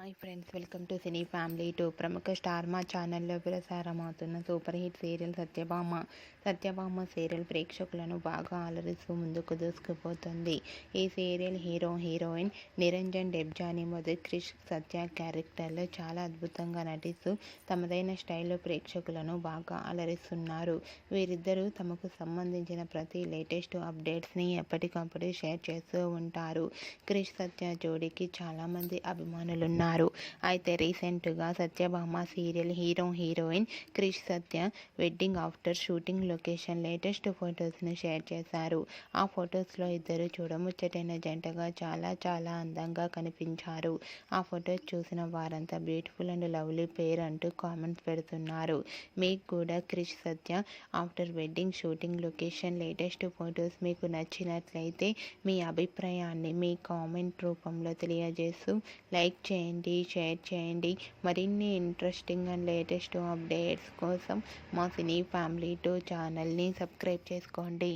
Hi friends, welcome to cine family two. ప్రముఖ Star Maa ఛానల్లో ప్రసారమవుతున్న super hit serial Satyabhama serial ప్రేక్షకులను బాగా అలరిస్తూ ముందుకు దూసుకుపోతుంది. ఈ సీరియల్ హీరోయిన్ నిరంజన్ డెబ్జాని మొదటి క్రిష్ సత్య క్యారెక్టర్లో చాలా అద్భుతంగా నటిస్తూ తమదైన స్టైల్లో ప్రేక్షకులను బాగా అలరిస్తున్నారు. వీరిద్దరూ తమకు సంబంధించిన ప్రతి లేటెస్ట్ అప్డేట్స్ని ఎప్పటికప్పుడు షేర్ చేస్తూ ఉంటారు. క్రిష్ సత్య జోడీకి చాలామంది అభిమానులున్నారు. అయితే రీసెంట్గా Satyabhama serial heroine Krish Satya wedding after shooting location latest ఫొటోస్ను షేర్ చేశారు. ఆ ఫొటోస్లో ఇద్దరు చూడముచ్చటైన జంటగా చాలా అందంగా కనిపించారు. ఆ ఫొటోస్ చూసిన వారంతా బ్యూటిఫుల్ అండ్ లవ్లీ పేర్ అంటూ కామెంట్స్ పెడుతున్నారు. మీకు కూడా Krish Satya after wedding shooting location latest photos మీకు నచ్చినట్లయితే మీ అభిప్రాయాన్ని మీ కామెంట్ రూపంలో తెలియజేస్తూ లైక్ చేయండి, షేర్ చేయండి. మరిన్ని ఇంట్రెస్టింగ్ అండ్ లేటెస్ట్ అప్డేట్స్ కోసం మా సినీ ఫ్యామిలీ 2 ఛానల్ని సబ్స్క్రైబ్ చేసుకోండి.